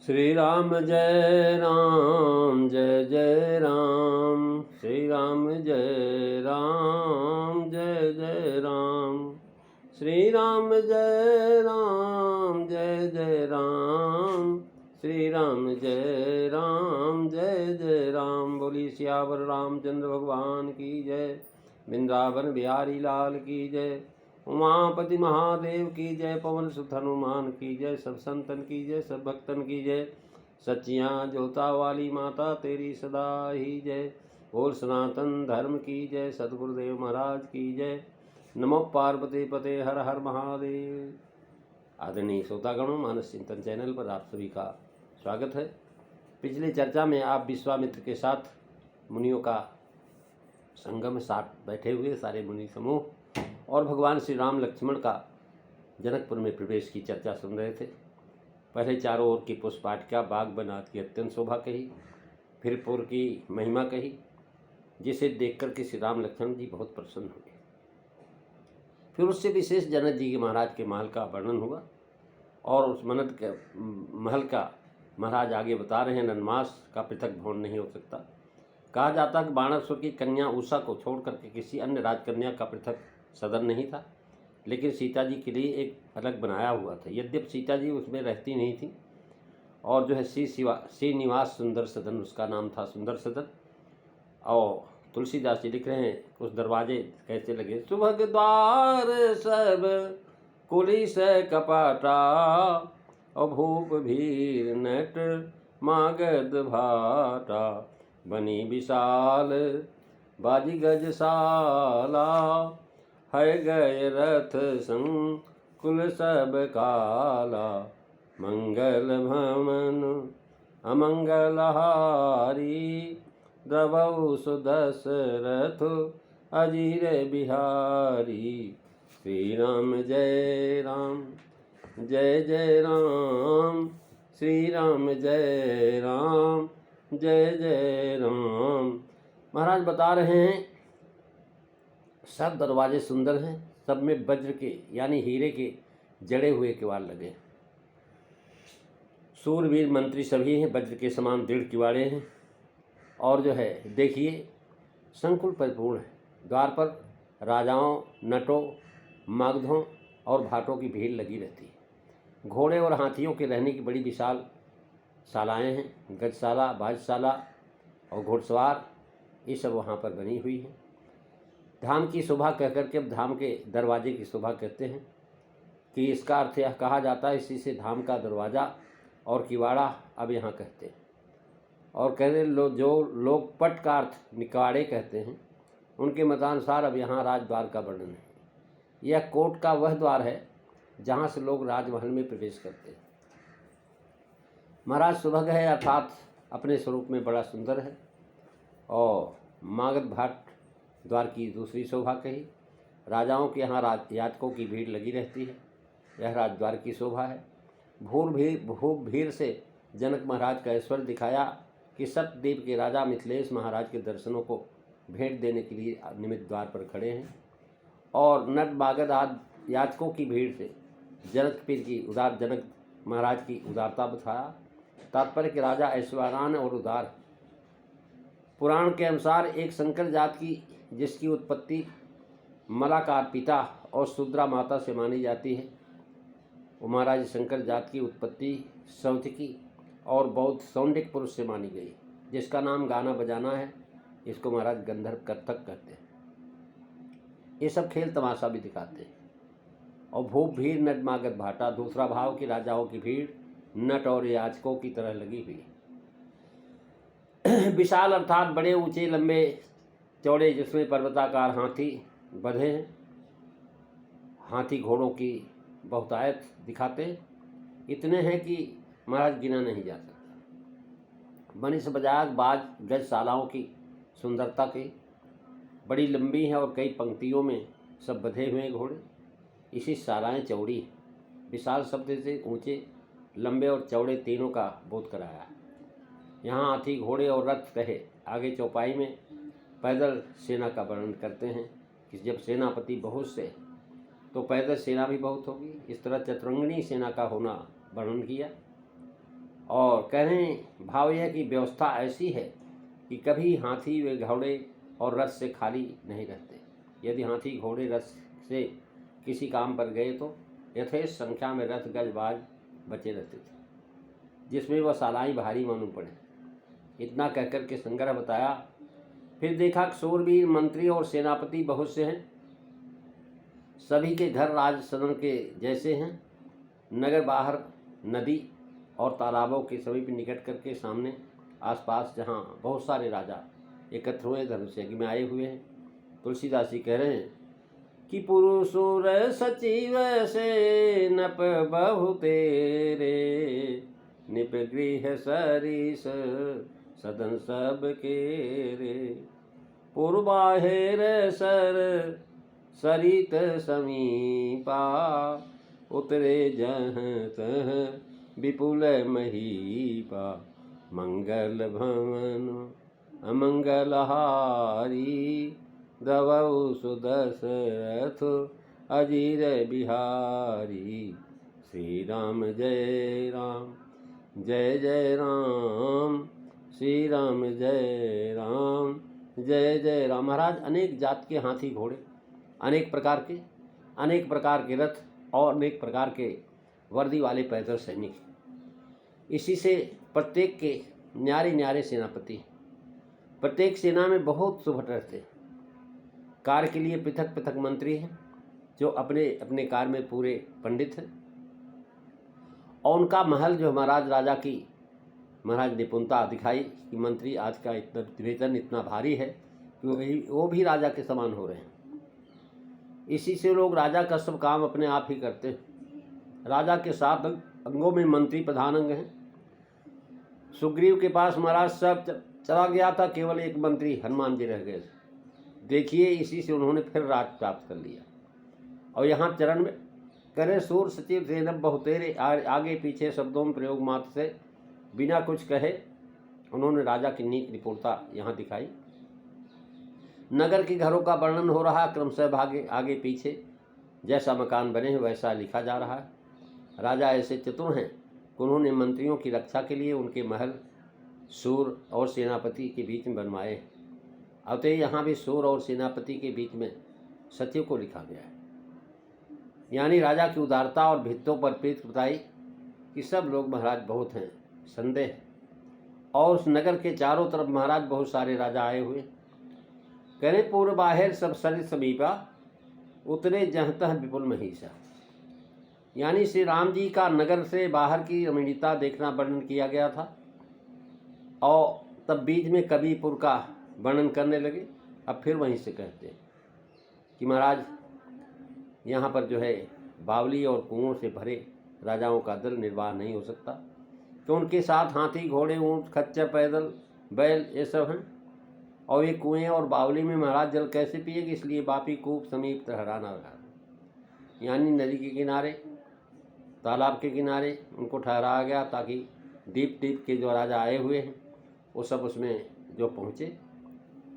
श्री राम जय राम जय जय राम। श्री राम जय राम जय जय राम। श्री राम जय राम जय जय राम। श्री राम जय राम जय जय राम। बोली सियावर रामचंद्र भगवान की जय। वृंदावन बिहारी लाल की जय। उमापति महादेव की जय। पवन सुत हनुमान की जय। सब संतन की जय, सब भक्तन की जय। सच्चियाँ जोता वाली माता तेरी सदा ही जय। बोल सनातन धर्म की जय। सदगुरुदेव महाराज की जय। नमो पार्वती पते हर हर महादेव। आदरणीय श्रोतागणों, मानस चिंतन चैनल पर आप सभी का स्वागत है। पिछली चर्चा में आप विश्वामित्र के साथ मुनियों का संगम साथ बैठे हुए सारे मुनि समूह और भगवान श्री राम लक्ष्मण का जनकपुर में प्रवेश की चर्चा सुन रहे थे। पहले चारों ओर की पुष्पाटिका बाग बनात की अत्यंत शोभा कही, फिर पुर की महिमा कही, जिसे देखकर के श्री राम लक्ष्मण जी बहुत प्रसन्न हुए। फिर उससे विशेष जनक जी के महाराज के महल का वर्णन हुआ और उस मनत के महल का महाराज आगे बता रहे हैं, नन्मास का पृथक भवन नहीं हो सकता। कहा जाता कि बाणासुर की कन्या उषा को छोड़ करके किसी अन्य राजकन्या का पृथक सदन नहीं था, लेकिन सीता जी के लिए एक अलग बनाया हुआ था। यद्यपि सीता जी उसमें रहती नहीं थी और जो है श्रीनिवास सुंदर सदन उसका नाम था, सुंदर सदन। और तुलसीदास जी लिख रहे हैं उस दरवाजे कैसे लगे, सुभग द्वार सब कुलिस कपाटा और भूप भीर नट मागध भाटा बनी विशाल बाजी गजशाला है गए रथ संग कुल सब काला मंगल भवन अमंगलहारी द्रवौ सुदशरथ अजीर बिहारी। श्री राम जय राम जय जय राम। श्री राम जय राम जय जय राम। महाराज बता रहे हैं सब दरवाजे सुंदर हैं, सब में वज्र के यानी हीरे के जड़े हुए किवाड़ लगे। सूरवीर मंत्री सभी हैं, वज्र के समान दृढ़ किवाड़े हैं और जो है देखिए संकुल परिपूर्ण है। द्वार पर राजाओं, नटों, मागधों और भाटों की भीड़ लगी रहती है। घोड़े और हाथियों के रहने की बड़ी विशाल शालाएँ हैं, गजशाला, बाजशाला और घुड़सवार, ये सब वहाँ पर बनी हुई है। धाम की शोभा कह करके अब धाम के दरवाजे की शोभा कहते हैं कि इसका अर्थ यह कहा जाता है, इसी से धाम का दरवाज़ा और किवाड़ा अब यहाँ कहते हैं। और कहते जो लोग पट का अर्थ निकाड़े कहते हैं, उनके मतानुसार अब यहाँ राजद्वार का वर्णन है। यह कोट का वह द्वार है जहाँ से लोग राजमहल में प्रवेश करते हैं। महाराज सुभग है अर्थात अपने स्वरूप में बड़ा सुंदर है। और मागध भाट द्वार की दूसरी शोभा कही। राजाओं के यहाँ याचकों की भीड़ लगी रहती है, यह राजद्वार की शोभा है। भूप भीड़ से जनक महाराज का ऐश्वर्य दिखाया कि सप्तद्वीप के राजा मिथिलेश महाराज के दर्शनों को भेंट देने के लिए निमित्त द्वार पर खड़े हैं। और नट मागध आदि याचकों की भीड़ से जनक महाराज की उदारता बताया। तात्पर्य कि राजा ऐश्वर्यान और उदार। पुराण के अनुसार एक शंकर जात की जिसकी उत्पत्ति मलाकार पिता और शूद्रा माता से मानी जाती है, वो महाराज शंकर जात की उत्पत्ति सौतिकी और बौद्ध सौंडिक पुरुष से मानी गई, जिसका नाम गाना बजाना है। इसको महाराज गंधर्व कत्थक कहते हैं। ये सब खेल तमाशा भी दिखाते हैं। और भूप भीड़ नट मागध भाटा, दूसरा भाव की राजाओं की भीड़ नट और याचकों की तरह लगी हुई। विशाल अर्थात बड़े ऊंचे लंबे चौड़े, जिसमें पर्वताकार हाथी बंधे हैं। हाथी घोड़ों की बहुतायत दिखाते हैं, इतने हैं कि महाराज गिना नहीं जा सकता। बनिस बजाग बाज गजशालाओं की सुंदरता की बड़ी लंबी है और कई पंक्तियों में सब बंधे हुए घोड़े। इसी शालाएँ चौड़ी हैं। विशाल शब्द से ऊंचे, लंबे और चौड़े तीनों का बोध कराया है। यहाँ हाथी, घोड़े और रथ कहे। आगे चौपाई में पैदल सेना का वर्णन करते हैं कि जब सेनापति बहुत से तो पैदल सेना भी बहुत होगी। इस तरह चतुरंगिणी सेना का होना वर्णन किया। और कह रहे हैं भाव यह कि व्यवस्था ऐसी है कि कभी हाथी व घोड़े और रथ से खाली नहीं रहते। यदि हाथी घोड़े रथ से किसी काम पर गए तो यथेष्ट संख्या में रथ गजबाज बचे रहते थे, जिसमें वह सालाई भारी मालूम पड़े। इतना कहकर के संग्रह बताया। फिर देखा शूरवीर मंत्री और सेनापति बहुत से हैं, सभी के घर राज सदन के जैसे हैं। नगर बाहर नदी और तालाबों के समीप निकट करके सामने आसपास जहाँ बहुत सारे राजा एकत्र हुए धनुष यज्ञ में आए हुए हैं। तुलसीदास जी कह रहे हैं कि पुरुषुर सचिव से नप बहु तेरे, निप गृह सरिस सदन सब के रे। पूर्वाहेर सर सरित समीपा, उतरे जहाँ तह विपुल महीपा। मंगल भवन अमंगलहारी, दवौ सुदशरथ अजीर बिहारी। श्री राम जय राम जय जय राम, श्री राम जय राम जय जय राम। महाराज अनेक जात के हाथी घोड़े, अनेक प्रकार के रथ और अनेक प्रकार के वर्दी वाले पैदल सैनिक, इसी से प्रत्येक के न्यारे न्यारे सेनापति। प्रत्येक सेना में बहुत सुभट रहते। कार्य के लिए पृथक पृथक मंत्री हैं जो अपने अपने कार्य में पूरे पंडित हैं। और उनका महल जो महाराज राजा की महाराज निपुणता दिखाई कि मंत्री आज का इतना वेतन इतना भारी है कि वो भी राजा के समान हो रहे हैं। इसी से लोग राजा का सब काम अपने आप ही करते हैं। राजा के 7 अंगों में मंत्री प्रधान अंग हैं। सुग्रीव के पास महाराज सब चला गया था, केवल एक मंत्री हनुमान जी रह गए। देखिए इसी से उन्होंने फिर राज प्राप्त कर लिया। और यहाँ चरण में करे सूर सचिव सेनब बहुतेरे, आगे पीछे शब्दों में प्रयोग मात्र से बिना कुछ कहे उन्होंने राजा की नीक निपुणता यहाँ दिखाई। नगर के घरों का वर्णन हो रहा, क्रमशः भागे आगे पीछे जैसा मकान बने हैं वैसा लिखा जा रहा है। राजा ऐसे चतुर हैं कि उन्होंने मंत्रियों की रक्षा के लिए उनके महल सूर और सेनापति के बीच में बनवाए। अतः यहाँ भी सूर और सेनापति के बीच में सचिव को लिखा गया है। यानी राजा की उदारता और भित्तों पर प्रीत बताई कि सब लोग महाराज बहुत हैं, संदेह। और उस नगर के चारों तरफ महाराज बहुत सारे राजा आए हुए। कहने पूर्व बाहर सब सरित समीपा, उतरे जहतः विपुल महिषा। यानी श्री राम जी का नगर से बाहर की रमणीयता देखना वर्णन किया गया था। और तब बीच में कबीपुर का वर्णन करने लगे। अब फिर वहीं से कहते हैं कि महाराज यहाँ पर जो है बावली और कुओं से भरे राजाओं का दल निर्वाह नहीं हो सकता, तो उनके साथ हाथी घोड़े ऊँट खच्चर पैदल बैल ये सब हैं। और ये कुएं और बावली में महाराज जल कैसे पिएगी, इसलिए बापी कूप समीप ठहराना रहा। यानी नदी के किनारे तालाब के किनारे उनको ठहराया गया ताकि दीप के जो राजा आए हुए हैं वो सब उसमें जो पहुँचे।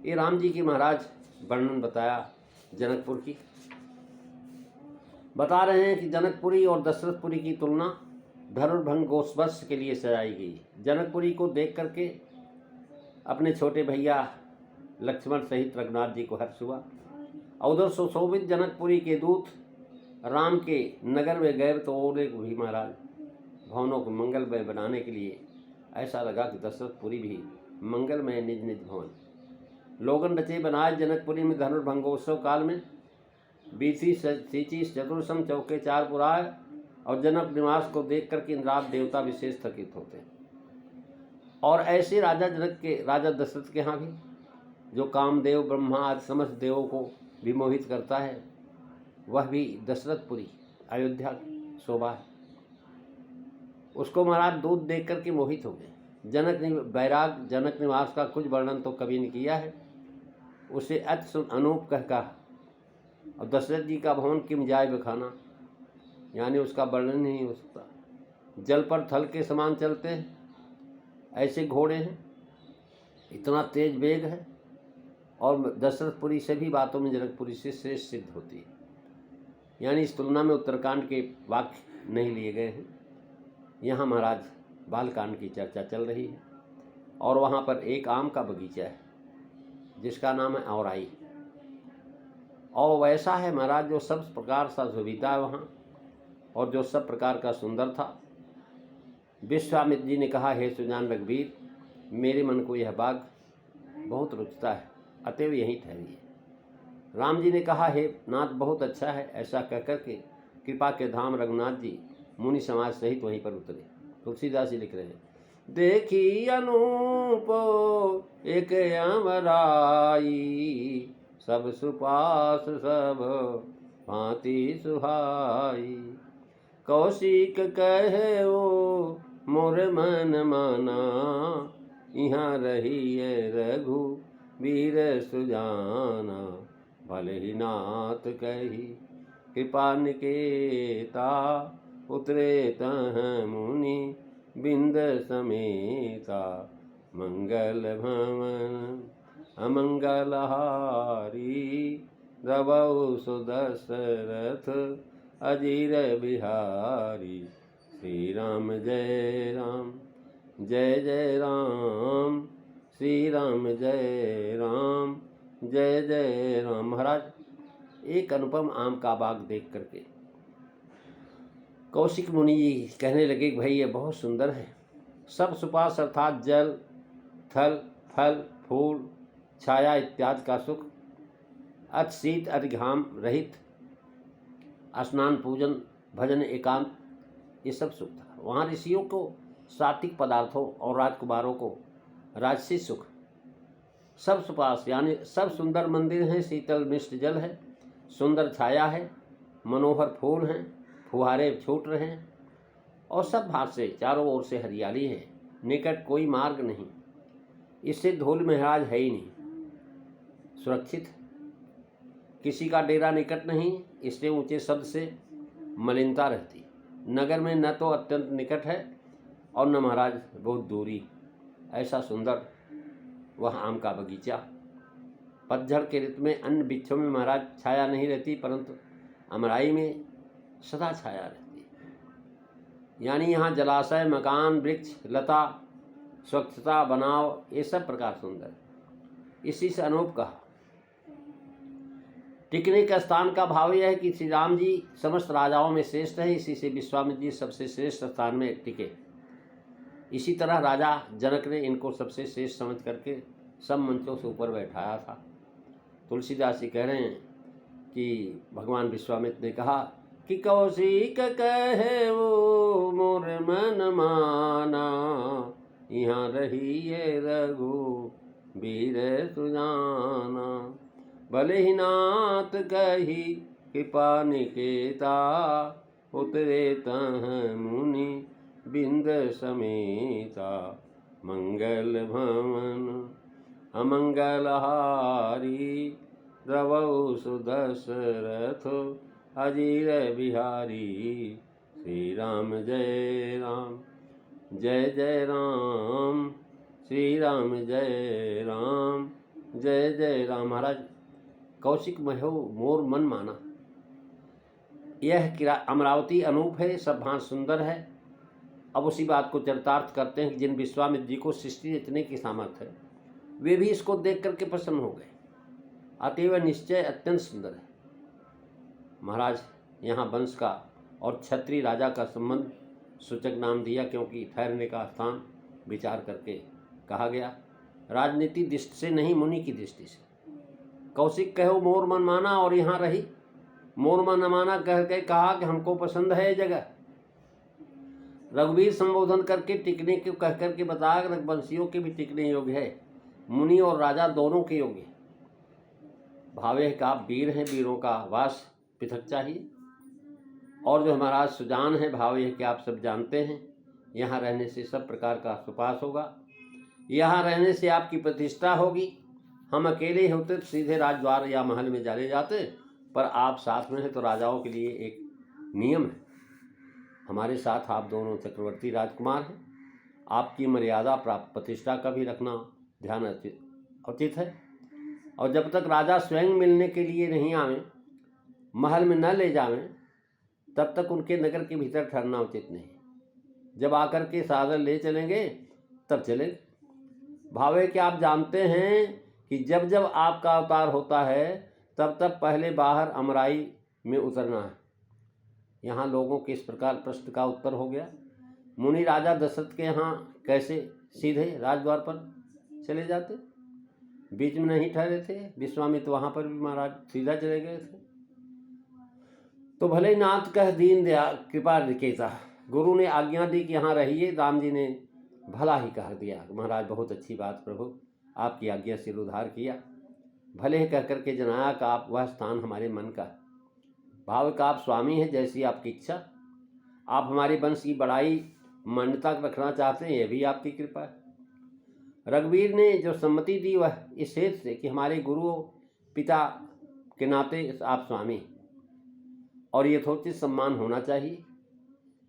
ये राम जी की महाराज वर्णन बताया जनकपुर की। बता रहे हैं कि जनकपुरी और दशरथपुरी की तुलना धनुर्भंग गोस्वत्स के लिए सजाई गई। जनकपुरी को देख करके अपने छोटे भैया लक्ष्मण सहित रघुनाथ जी को हर्ष हुआ। और उधर सुशोभित जनकपुरी के दूत राम के नगर में गए तो और एक भी महाराज भवनों को मंगलमय बनाने के लिए ऐसा लगा कि दशरथपुरी भी मंगलमय निज निज भवन। लोगन रचे बनाए जनकपुरी में धनुर्भंगोत्सव काल में बीसी सीची चतुर्सम चौके 4 पुराए। और जनक निवास को देख करके इंद्राद देवता विशेष थकित होते हैं। और ऐसे राजा जनक के राजा दशरथ के यहाँ भी जो कामदेव ब्रह्मा आदि समस्त देवों को विमोहित करता है, वह भी दशरथपुरी अयोध्या की शोभा है। उसको महाराज दूध देख करके मोहित हो गए। बैराग जनक निवास का कुछ वर्णन तो कवि ने किया है, उसे अति अनूप कह कहा। और दशरथ जी का भवन किम जाय बखाना, यानी उसका वर्णन नहीं हो सकता। जल पर थल के समान चलते हैं, ऐसे घोड़े हैं, इतना तेज वेग है। और दशरथपुरी सभी बातों में जनकपुरी से श्रेष्ठ सिद्ध होती है। यानी इस तुलना में उत्तरकांड के वाक्य नहीं लिए गए हैं। यहाँ महाराज बालकांड की चर्चा चल रही है और वहाँ पर एक आम का बगीचा है जिसका नाम है औराई। और वैसा है महाराज जो सब प्रकार सा सुविधा है वहाँ और जो सब प्रकार का सुंदर था। विश्वामित्र जी ने कहा, हे सुजान रघुवीर, मेरे मन को यह बाग बहुत रुचता है, अतएव यहीं ठहरिए। राम जी ने कहा, हे नाथ, बहुत अच्छा है। ऐसा कहकर के कृपा के धाम रघुनाथ जी मुनि समाज सहित वहीं पर उतरे। तुलसीदास जी लिख रहे हैं, देखी अनूप एक अमराई, सब सुपास सब भांति सुहाई। कौशिक कहे ओ मोर मन माना, यहाँ रहिए रघु वीर सुजाना। भले ही नाथ कही कृपा निकेता, उतरे तह मुनि बिंद समेता। मंगल भवन अमंगल हारी, रवौ सुदशरथ अजीर बिहारी। श्री राम जय राम, जय जय राम, श्री राम जय राम, जय जय राम। महाराज एक अनुपम आम का बाग देख करके कौशिक मुनि जी कहने लगे कि भाई ये बहुत सुंदर है। सब सुपास अर्थात जल, थल, फल, फूल, छाया इत्यादि का सुख, अति शीत अति घाम रहित, स्नान पूजन भजन एकांत, ये सब सुख था। वहाँ ऋषियों को सात्विक पदार्थों और राजकुमारों को राजसी सुख। सब सुपास यानी सब सुंदर मंदिर हैं, शीतल मिष्ट जल है, सुंदर छाया है, मनोहर फूल हैं, फुहारे छूट रहे हैं और सब भाग से चारों ओर से हरियाली है। निकट कोई मार्ग नहीं, इससे धूल महाराज है ही नहीं, सुरक्षित। किसी का डेरा निकट नहीं, इसलिए ऊंचे शब्द से मलिनता रहती। नगर में न तो अत्यंत निकट है और न महाराज बहुत दूरी। ऐसा सुंदर वह आम का बगीचा। पतझड़ के ऋतु में अन्य वृक्षों में महाराज छाया नहीं रहती, परंतु अमराई में सदा छाया रहती है। यानी यहाँ जलाशय, मकान, वृक्ष, लता, स्वच्छता, बनाव, ये सब प्रकार सुंदर। इसी से अनूप कहा। टिकने का स्थान का भाव यह है कि श्री राम जी समस्त राजाओं में श्रेष्ठ है, इसी से विश्वामित्र जी सबसे श्रेष्ठ स्थान में टिके। इसी तरह राजा जनक ने इनको सबसे श्रेष्ठ समझ करके सब मंचों से ऊपर बैठाया था। तुलसीदास जी कह रहे हैं कि भगवान विश्वामित्र ने कहा कि कौशिक कहे वो मोर मन माना, यहाँ रहिए रघु वीर सुजाना। भले ही नाथ कही कृपा निकेता, उतरे तह मुनि बिंद समेता। मंगल भवन अमंगल हारी, रवौ सुदशरथ अजीर बिहारी। श्री राम जय राम, जय जय राम, श्री राम जय राम, जय जय राम। महाराज कौशिक महो मोर मन माना, यह अमरावती अनूप है, सब भांत सुंदर है। अब उसी बात को चरितार्थ करते हैं कि जिन विश्वामित्र जी को सृष्टि रचने की सामर्थ्य है, वे भी इसको देख करके प्रसन्न हो गए। अतएव निश्चय अत्यंत सुंदर है। महाराज यहाँ वंश का और क्षत्रिय राजा का संबंध सूचक नाम दिया, क्योंकि ठहरने का स्थान विचार करके कहा गया। राजनीति दृष्टि से नहीं, मुनि की दृष्टि से। कौशिक कहो मोर मन माना, और यहाँ रही मोर मन माना कह के कहा कि हमको पसंद है ये जगह। रघुवीर संबोधन करके टिकने को कह करके बताया कि रघुवंशियों के भी टिकने योग्य है, मुनि और राजा दोनों के योग्य है। भावे का आप वीर हैं, वीरों का वास पृथक चाहिए। और जो हमारा सुजान है, भाव यह कि आप सब जानते हैं, यहाँ रहने से सब प्रकार का सुपास होगा, यहाँ रहने से आपकी प्रतिष्ठा होगी। हम अकेले होते तो सीधे राजद्वार या महल में चले जाते, पर आप साथ में हैं तो राजाओं के लिए एक नियम है। हमारे साथ आप दोनों चक्रवर्ती राजकुमार हैं, आपकी मर्यादा प्राप्त प्रतिष्ठा का भी रखना ध्यान उचित है। और जब तक राजा स्वयं मिलने के लिए नहीं आवें, महल में न ले जावें, तब तक उनके नगर के भीतर ठहरना उचित नहीं। जब आकर के सागर ले चलेंगे तब चले। भाव है कि आप जानते हैं कि जब जब आपका अवतार होता है तब तब पहले बाहर अमराई में उतरना है। यहाँ लोगों के इस प्रकार प्रश्न का उत्तर हो गया। मुनि राजा दशरथ के यहाँ कैसे सीधे राजद्वार पर चले जाते, बीच में नहीं ठहरे थे। विश्वामित्र वहाँ पर भी महाराज सीधा चले गए थे। तो भले ही नाथ कह दीन दया कृपा निकेता, गुरु ने आज्ञा दी कि यहाँ रहिए। राम जी ने भला ही कह दिया, महाराज बहुत अच्छी बात प्रभु, आपकी आज्ञा से उद्धार किया। भले ही कह करके जनाया कि आप वह स्थान हमारे मन का है। भाव का आप स्वामी हैं, जैसी आपकी इच्छा। आप हमारे वंश की बड़ाई मान्यता रखना चाहते हैं, यह भी आपकी कृपा है। रघुवीर ने जो सम्मति दी वह इस हेतु से कि हमारे गुरु पिता के नाते आप स्वामी, और यथोचित सम्मान होना चाहिए,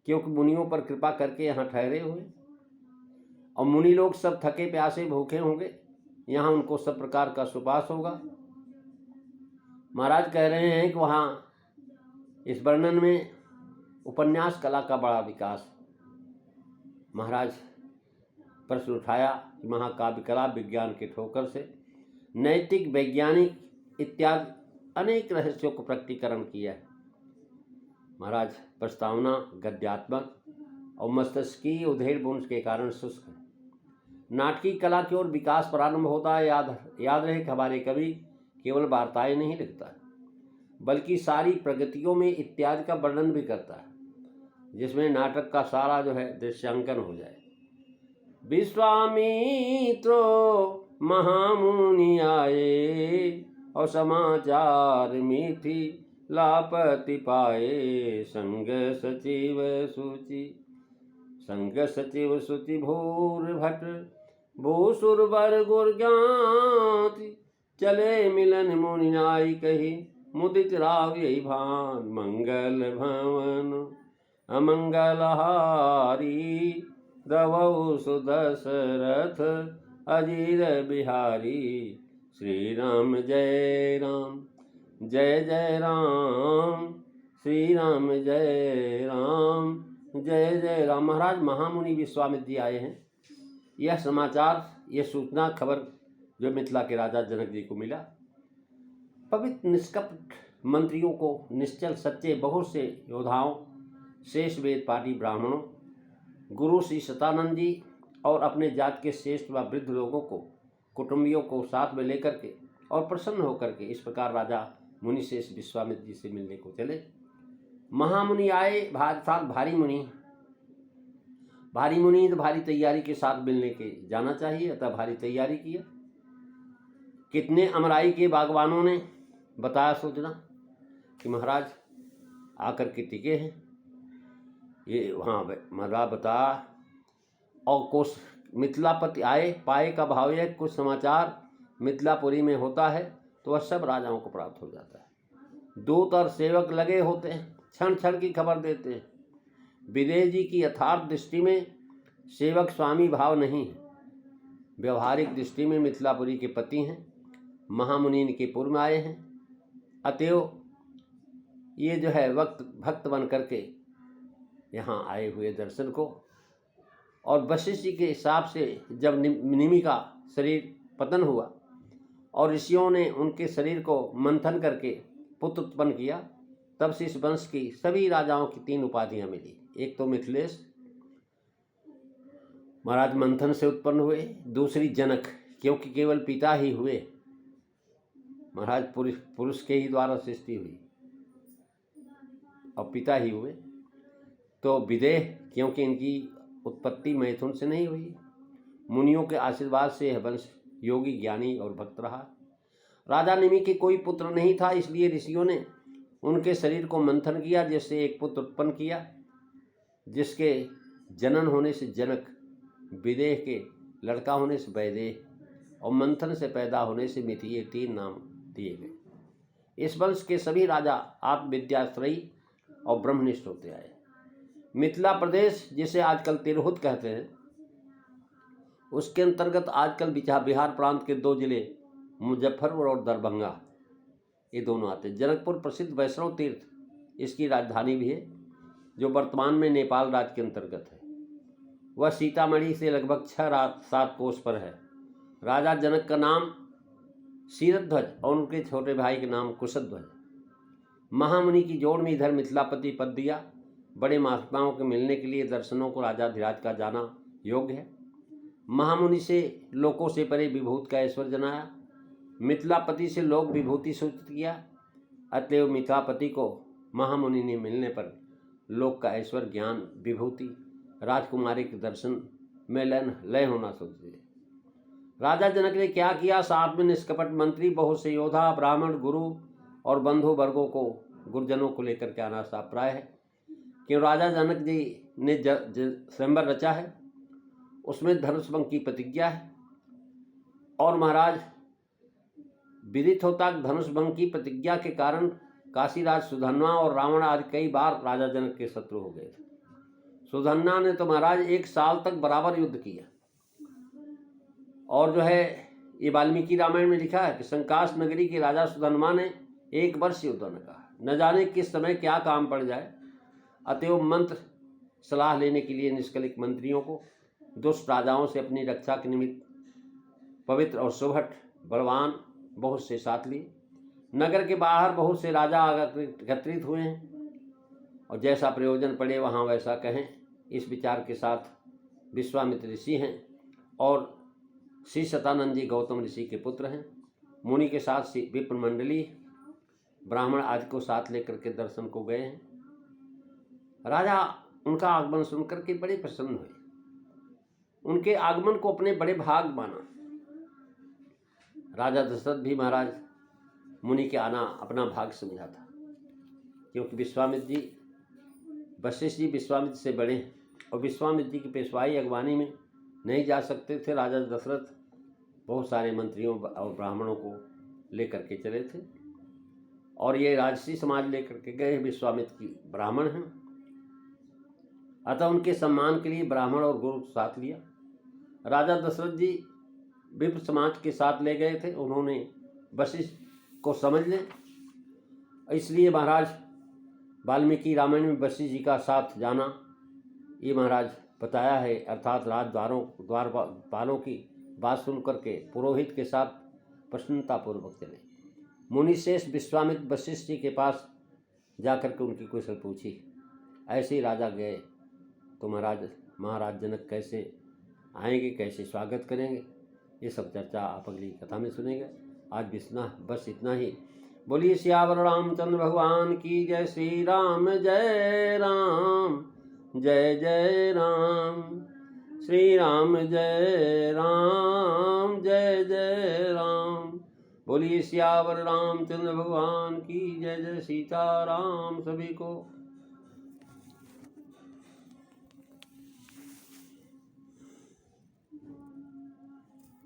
क्योंकि मुनियों पर कृपा करके यहाँ ठहरे हुए। और मुनि लोग सब थके प्यासे भूखे होंगे, यहाँ उनको सब प्रकार का सुपास होगा। महाराज कह रहे हैं कि वहाँ इस वर्णन में उपन्यास कला का बड़ा विकास। महाराज प्रश्न उठाया कि महाकाव्य कला विज्ञान के ठोकर से नैतिक, वैज्ञानिक इत्यादि अनेक रहस्यों को प्रकटीकरण किया है। महाराज प्रस्तावना गद्यात्मक और मस्तिष्कीय उधेड़ बुंज के कारण शुष्क है। नाटकीय कला की ओर विकास प्रारंभ होता है। याद रहे कि हमारे कवि केवल वार्ताएं नहीं लिखता है, बल्कि सारी प्रगतियों में इत्यादि का वर्णन भी करता है, जिसमें नाटक का सारा जो है दृश्यांकन हो जाए। विश्वामित्रो महामुनि आए, और समाचार मीठी लापति पाए। संग सचिव सुचि भूर भट, भूसुर बर गुर ज्ञाति। चले मिलन मुनि नाई कही, मुदित राव यही भान। मंगल भवन अमंगलहारी, दवौ सुदशरथ अजीर बिहारी। श्री राम जय राम, जय जय राम, श्री राम जय राम, जय जय राम। महाराज महामुनि विश्वामित्र जी आए हैं। यह समाचार, यह सूचना, खबर जो मिथिला के राजा जनक जी को मिला। पवित्र निष्कपट मंत्रियों को, निश्चल सच्चे बहुत से योद्धाओं, शेष वेद पाठी ब्राह्मणों, गुरु श्री सतानंद जी और अपने जात के श्रेष्ठ व वृद्ध लोगों को, कुटुंबियों को साथ में लेकर के और प्रसन्न होकर के इस प्रकार राजा मुनिशेष विश्वामित्र जी से मिलने को चले। महामुनि आए, भारी मुनि तो भारी तैयारी के साथ मिलने के जाना चाहिए, अतः भारी तैयारी किया। कितने अमराई के बागवानों ने बताया सूचना कि महाराज आकर के टिके हैं, ये वहाँ महाराज बता। और कुछ मिथिलापति आए, पाए का भाव है कुछ समाचार मिथिलापुरी में होता है तो वह सब राजाओं को प्राप्त हो जाता है। दूत और सेवक लगे होते हैं, क्षण क्षण की खबर देते हैं। विदेह जी की यथार्थ दृष्टि में सेवक स्वामी भाव नहीं है, व्यवहारिक दृष्टि में मिथिलापुरी के पति हैं, महामुनि इनके पूर्व में आए हैं। अतएव ये जो है भक्त बन करके यहाँ आए हुए दर्शन को। और वशिष्ठ जी के हिसाब से जब निमि का शरीर पतन हुआ और ऋषियों ने उनके शरीर को मंथन करके पुत्र उत्पन्न किया, तब से इस वंश की सभी राजाओं की 3 उपाधियां मिली। एक तो मिथिलेश महाराज मंथन से उत्पन्न हुए, दूसरी जनक क्योंकि केवल पिता ही हुए, महाराज पुरुष के ही द्वारा सृष्टि हुई और पिता ही हुए। तो विदेह क्योंकि इनकी उत्पत्ति मैथुन से नहीं हुई, मुनियों के आशीर्वाद से यह वंश योगी, ज्ञानी और भक्त रहा। राजा निमि के कोई पुत्र नहीं था, इसलिए ऋषियों ने उनके शरीर को मंथन किया, जिससे एक पुत्र उत्पन्न किया, जिसके जनन होने से जनक, विदेह के लड़का होने से वैदेह और मंथन से पैदा होने से मिथि, ये 3 नाम दिए गए। इस वंश के सभी राजा आत्मविद्याश्रयी और ब्रह्मनिष्ठ होते आए। मिथिला प्रदेश जिसे आजकल तिरहुत कहते हैं, उसके अंतर्गत आजकल बिहार प्रांत के 2 जिले मुजफ्फरपुर और दरभंगा, ये दोनों आते हैं। जनकपुर प्रसिद्ध वैष्णव तीर्थ इसकी राजधानी भी है, जो वर्तमान में नेपाल राज्य के अंतर्गत है। वह सीतामढ़ी से लगभग 6-7 कोस पर है। राजा जनक का नाम शीरध्वज और उनके छोटे भाई के नाम कुशध्वज। महामुनि की जोड़ में इधर मिथिलापति पद दिया। बड़े महात्माओं के मिलने के लिए दर्शनों को राजा धीराज का जाना योग्य है। महामुनि से लोकों से परे विभूत का ऐश्वर्य जनाया। मिथिलापति से लोक विभूति सूचित किया। अतएव मिथिलापति को महामुनि ने मिलने पर लोक का ऐश्वर्य, ज्ञान, विभूति, राजकुमारी के दर्शन में लय होना सूचित। राजा जनक ने क्या किया? साथ में निष्कपट मंत्री, बहुत से योद्धा, ब्राह्मण, गुरु और बंधु वर्गों को, गुरुजनों को लेकर के आना प्राय है। क्यों? राजा जनक जी ने स्वयंवर रचा है, उसमें धनुष भंग की प्रतिज्ञा है। और महाराज विदित होता धनुष भंग की प्रतिज्ञा के कारण काशीराज सुधन्वा और रावण आदि कई बार राजा जनक के शत्रु हो गए थे। सुधन्वा ने तो महाराज 1 साल तक बराबर युद्ध किया। और जो है ये वाल्मीकि रामायण में लिखा है कि संकाश नगरी के राजा सुधन्वा ने 1 वर्ष युद्ध न कहा। न जाने किस समय क्या काम पड़ जाए। अतएव मंत्र सलाह लेने के लिए निष्कलिक मंत्रियों को दुष्ट राजाओं से अपनी रक्षा के निमित्त पवित्र और सुभट बलवान बहुत से साथ लिए। नगर के बाहर बहुत से राजा एकत्रित हुए हैं और जैसा प्रयोजन पड़े वहाँ वैसा कहें, इस विचार के साथ विश्वामित्र ऋषि हैं और श्री शतानंद जी गौतम ऋषि के पुत्र हैं। मुनि के साथ विप्र मंडली, ब्राह्मण आदि को साथ लेकर के दर्शन को गए हैं। राजा उनका आगमन सुनकर के बड़े प्रसन्न हुए। उनके आगमन को अपने बड़े भाग माना। राजा दशरथ भी महाराज मुनि के आना अपना भाग समझा था, क्योंकि विश्वामित्र जी, वशिष्ठ जी विश्वामित्र से बड़े हैं और विश्वामित्र जी की पेशवाई अगवानी में नहीं जा सकते थे। राजा दशरथ बहुत सारे मंत्रियों और ब्राह्मणों को लेकर के चले थे और ये राजसी समाज लेकर के गए। विश्वामित्र की ब्राह्मण हैं, अतः उनके सम्मान के लिए ब्राह्मण और गुरु साथ लिया। राजा दशरथ जी विप्र समाज के साथ ले गए थे। उन्होंने वशिष्ठ को समझ ले, इसलिए महाराज वाल्मीकि रामायण में वशिष्ठ जी का साथ जाना ये महाराज बताया है। अर्थात द्वारपालों की बात सुन करके पुरोहित के साथ प्रसन्नतापूर्वक चले। मुनिश्रेष्ठ विश्वामित्र वशिष्ठ जी के पास जाकर के उनकी कुशल पूछी। ऐसे ही राजा गए तो महाराज जनक कैसे आएंगे, कैसे स्वागत करेंगे, ये सब चर्चा आप अगली कथा में सुनेंगे। आज बस इतना ही। बोलिए सियावर रामचंद्र भगवान की जय। श्री राम जय राम, जय जय राम। श्री राम जय राम, जय जय राम। बोलिए सियावर रामचंद्र भगवान की जय। जय सीताराम। सभी को